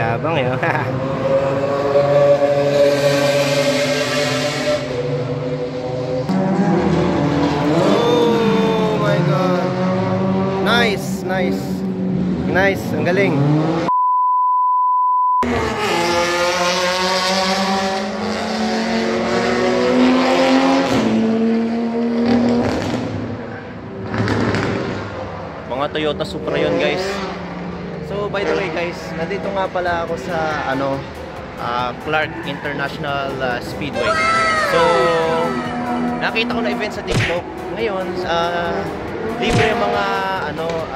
Yabang eh. Oh. Oh my God. Nice, nice. Nice, ang galing. Mga Toyota Supra yun, guys. So by the way guys, nandito nga pala ako sa Clark International Speedway. So nakita ko na event sa TikTok. Ngayon libre yung mga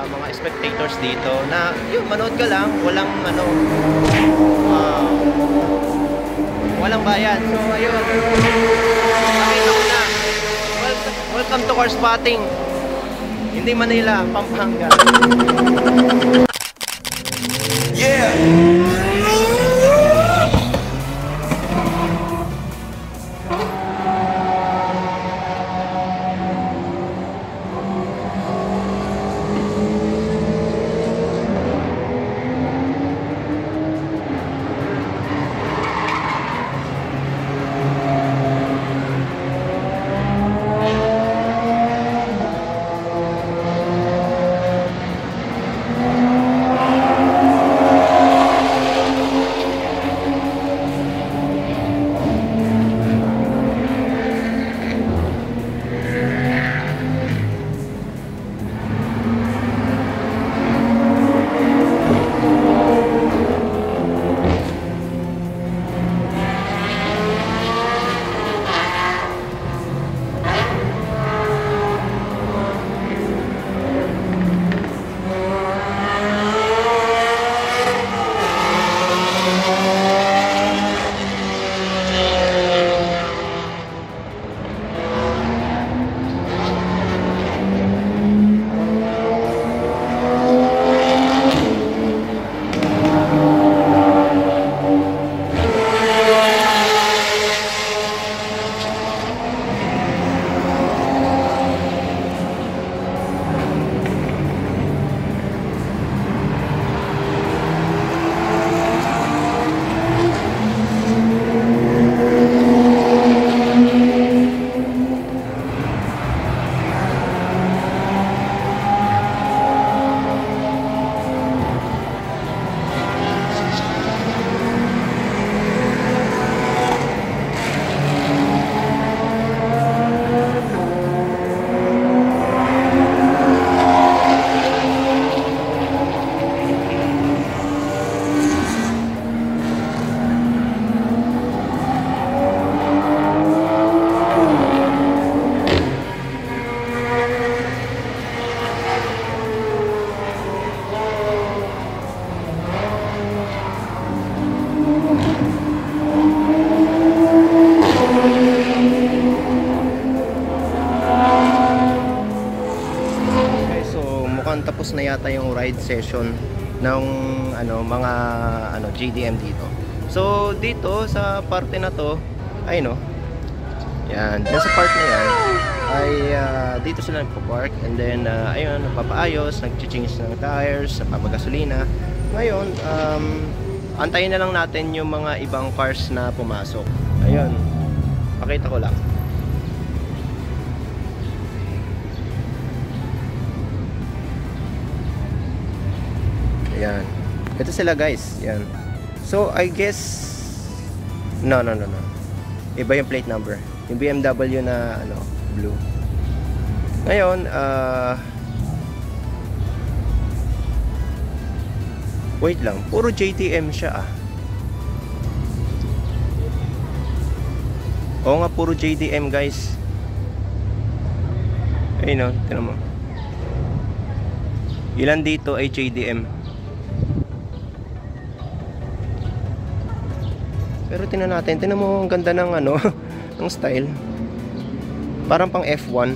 mga spectators dito na yun, manood ka lang, walang bayad. So ayun, nakita ko na. Welcome to Car Spotting. Hindi Manila, Pampanga. Yeah! Tapos na yata yung ride session ng mga GDM dito. So dito sa parte na to ay yan, sa part na yan ay dito sila nagpo-park, and then ayun, nagpapaayos, nag-change ng tires, napapagasolina. Ngayon antayin na lang natin yung mga ibang cars na pumasok. Ayun, pakita ko lang. Yan. Ito sila guys. Yan. So I guess no. Iba yung plate number. Yung BMW na blue. Ngayon, wait lang. Puro JDM siya Oo nga, puro JDM guys. Ayun tinan mo. Ilan dito ay JDM. Pero tingnan natin, tingnan mo, ang ganda ng ng style. Parang pang F1.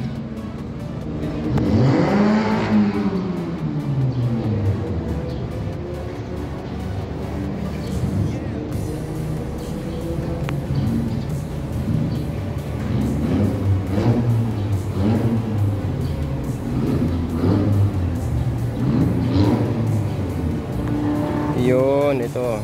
Yun, ito.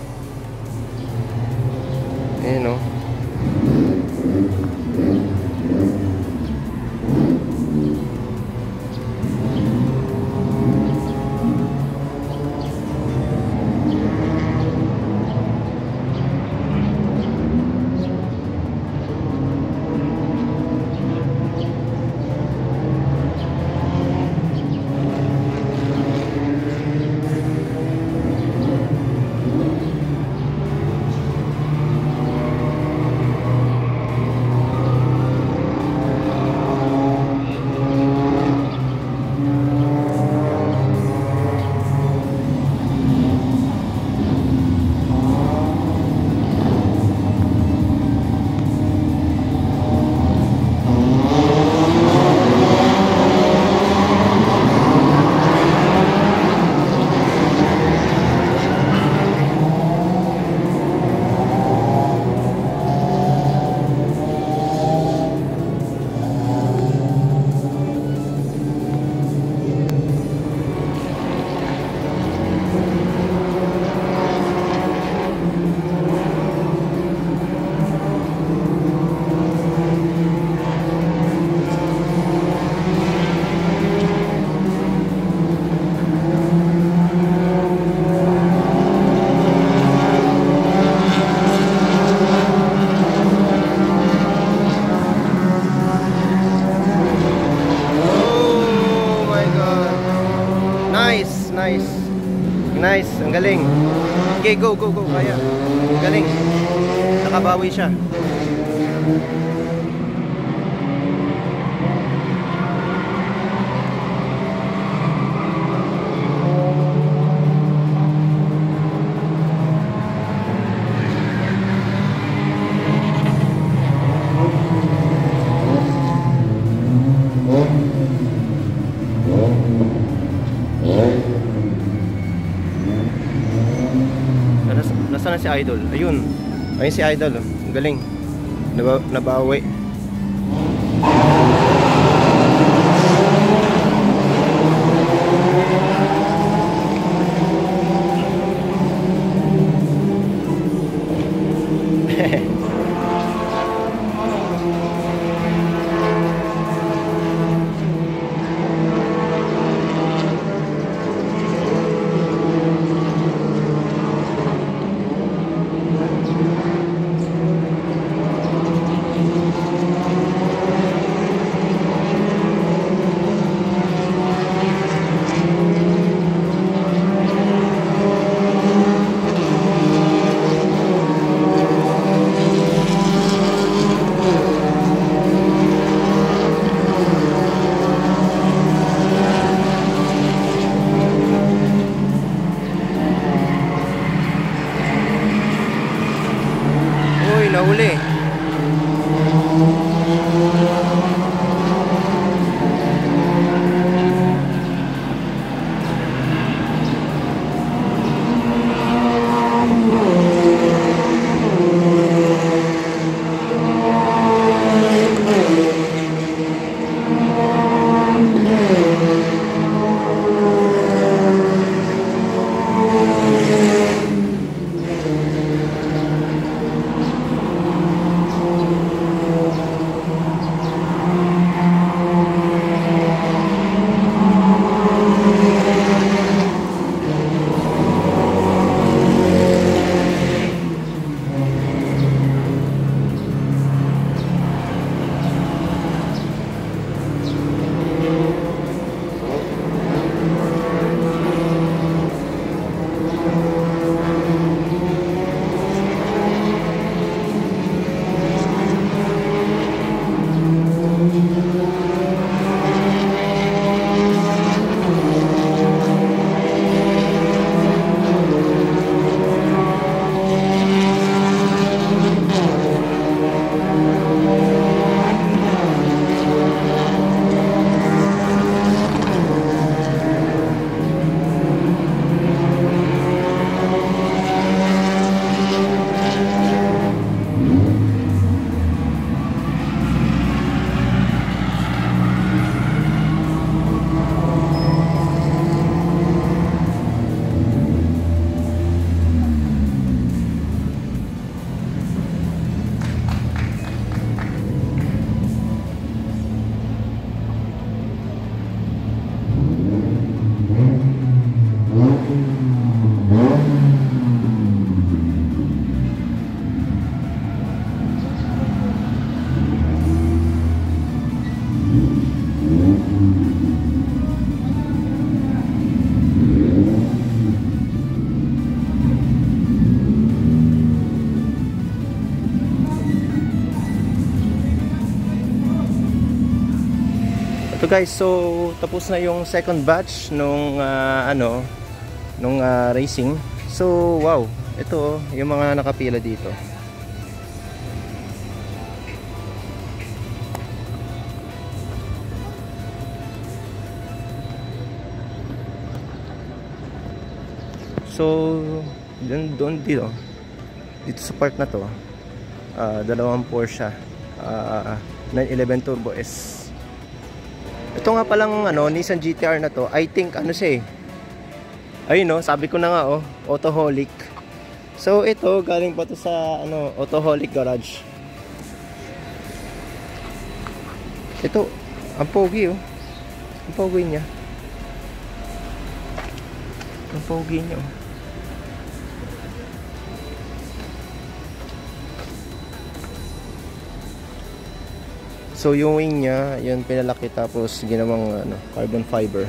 Ang galing. Okay, go, go, go. Kaya. Ang galing. Nakabawi siya. Nasaan na si Idol? Ayun. Ayun si Idol. Oh. Ang galing. Nabawi. Nahuli. So guys, so tapos na yung second batch nung racing. So wow, ito yung mga nakapila dito. So doon dito sa part na to, dalawang Porsche 911 Turbo S. Ito nga palang Nissan GT-R na to, I think siya eh. Ayun no, sabi ko na nga Autoholic. So ito galing pa to sa Autoholic Garage. Ito, ang pogi Ang pogi niya. Ang pogi niya So yung wing niya, yun pinalaki tapos ginawang carbon fiber.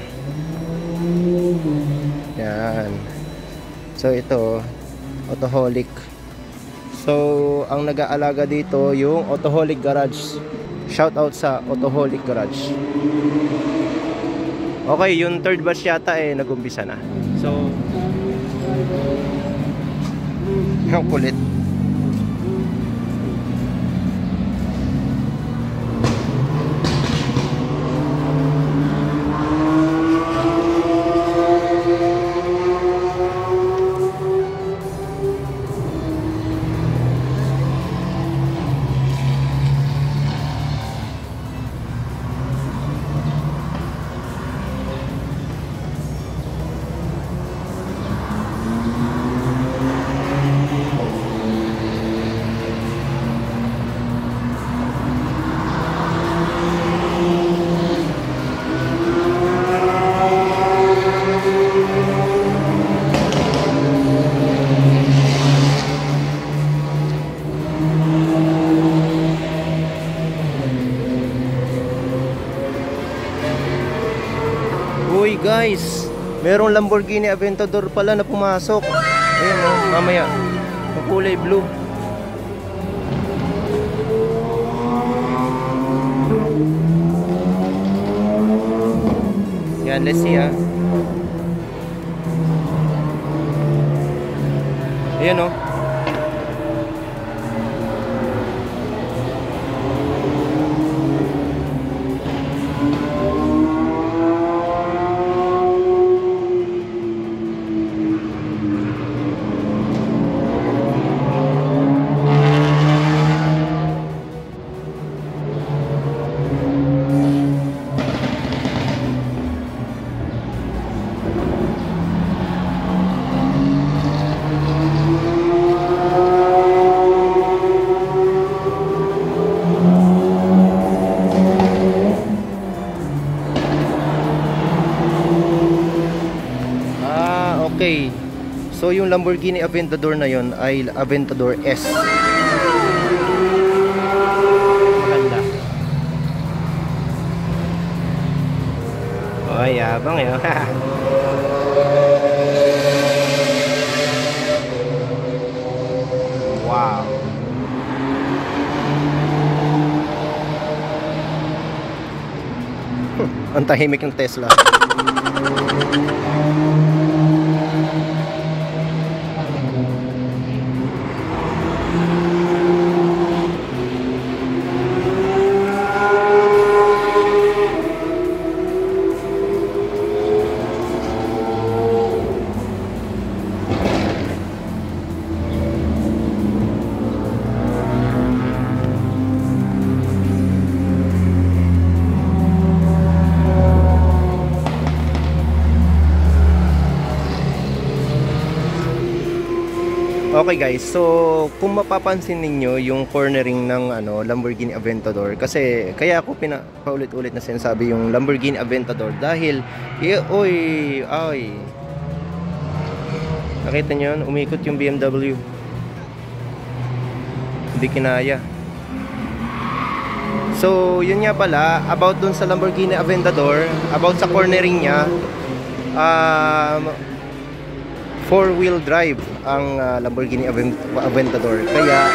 Yan. So ito, Autoholic. So ang nag-aalaga dito yung Autoholic Garage. Shout out sa Autoholic Garage. Okay, yung third batch yata nag-umpisa na. So ang kulit. Uy guys, merong Lamborghini Aventador pala na pumasok. Ayun mamaya. Kulay blue. Yan, let's see Ayan Okay. So yung Lamborghini Aventador na yon ay Aventador S. Maganda. Oh, yabang yun. Wow. Ang tahimik ng Tesla. Okay guys, so kung mapapansin ninyo yung cornering ng Lamborghini Aventador, kasi kaya ako paulit-ulit na sinasabi yung Lamborghini Aventador dahil nakita nyo yun, umikot yung BMW, hindi kinaya. So yun nga pala about dun sa Lamborghini Aventador, about sa cornering nya, 4-wheel drive ang Lamborghini Aventador, kaya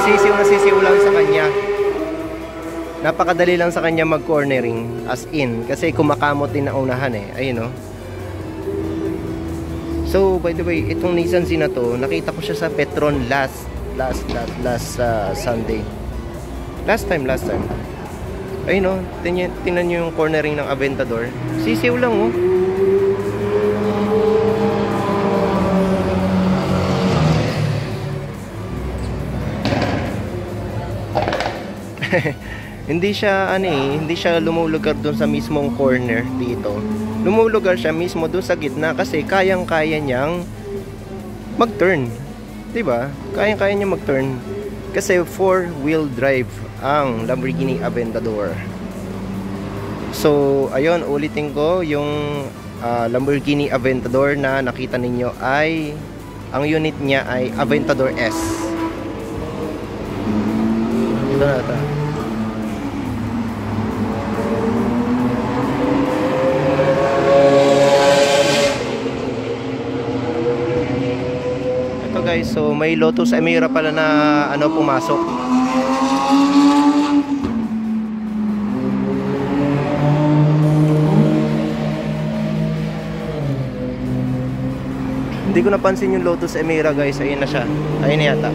sisiw lang sa kanya, napakadali lang sa kanya mag cornering, as in, kasi kumakamot din na unahan ayun So by the way, itong Nissan Z na to, nakita ko siya sa Petron last Sunday, last time ayun tingnan nyo yung cornering ng Aventador, sisiw lang hindi siya lumulugar doon sa mismong corner dito. Lumulugar siya mismo doon sa gitna kasi kayang-kaya niyang mag-turn. 'Di ba? Kayang-kaya niya mag-turn kasi 4-wheel drive ang Lamborghini Aventador. So, ayun, ulitin ko yung Lamborghini Aventador na nakita ninyo ay ang unit niya ay Aventador S. Ito na ito. may Lotus Emira pala na ano pumasok. Hindi ko napansin yung Lotus Emira guys. Ayun na siya. Ayun na yata.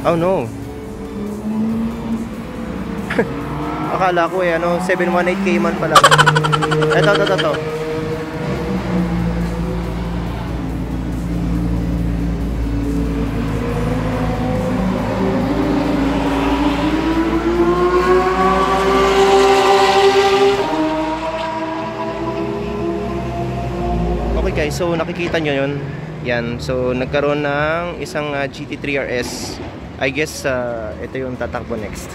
Oh no. Akala ko ano 718 Cayman pala. Ito. Okay guys, so nakikita nyo yun. Yan, so nagkaroon ng isang GT3 RS. I guess ito yung tatakbo next.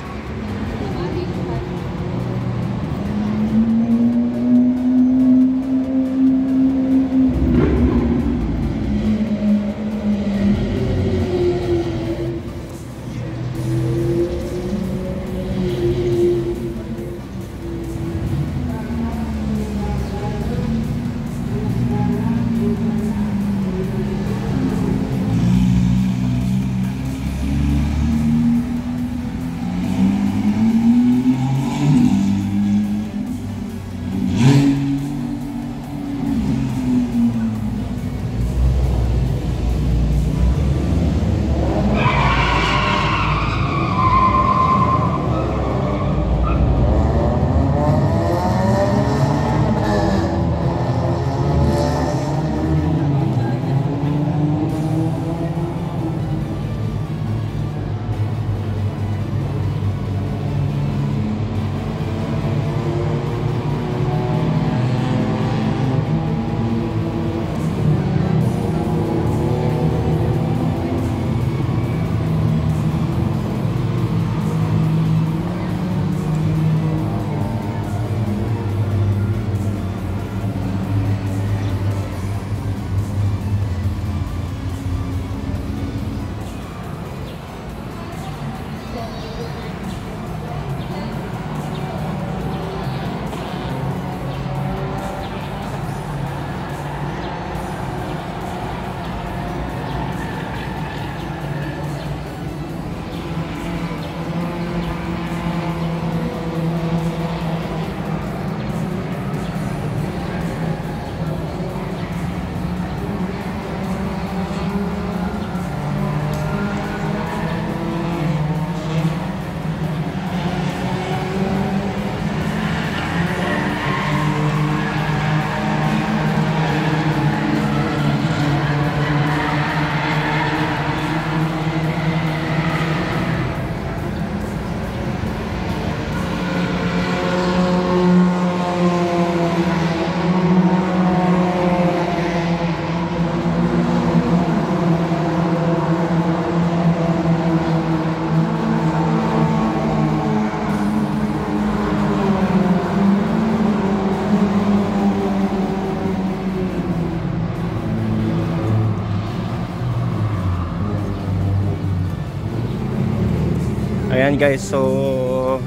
Ayan guys, so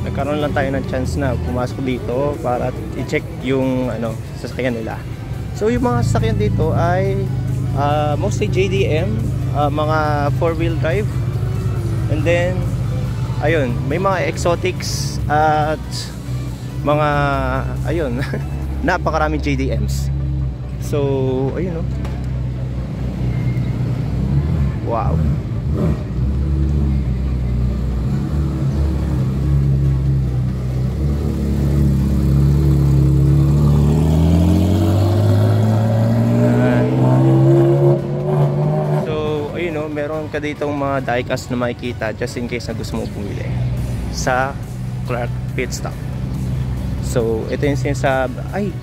nagkaroon lang tayo ng chance na pumasok dito para i-check yung sasakyan nila. So yung mga sasakyan dito ay mostly JDM, mga 4-wheel drive, and then ayun, may mga exotics at mga ayun napakaraming JDMs. So ayun, wow. Meron ka ditong mga diecast na makikita just in case na gusto mo pumili sa Clark Pit Stop. So ito yung sinasabi, ay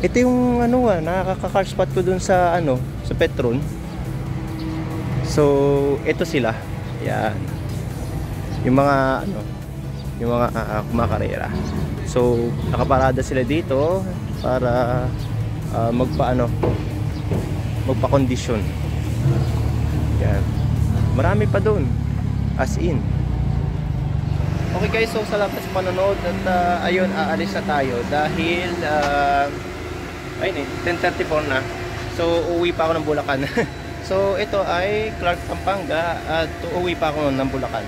ito yung nakaka-car spot ko dun sa sa Petron. So ito sila, yan yung mga yung mga kumakarera. So nakaparada sila dito para magpa-kondisyon. Yan. Marami pa doon, as in. Okay guys, so salamat sa panonood at ayun, aalis na tayo dahil ayun 10:34 na. So uuwi pa ako ng Bulacan. So ito ay Clark, Pampanga at uuwi pa ako ng Bulacan.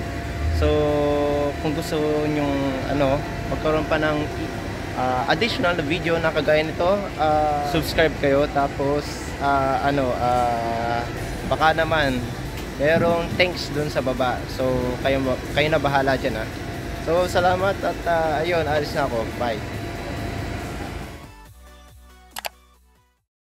So kung gusto nyong magkaroon pa ng additional na video na kagaya nito, subscribe kayo. Tapos baka naman merong thanks dun sa baba. So kayo na bahala dyan. So salamat at ayun, alis na ako. Bye.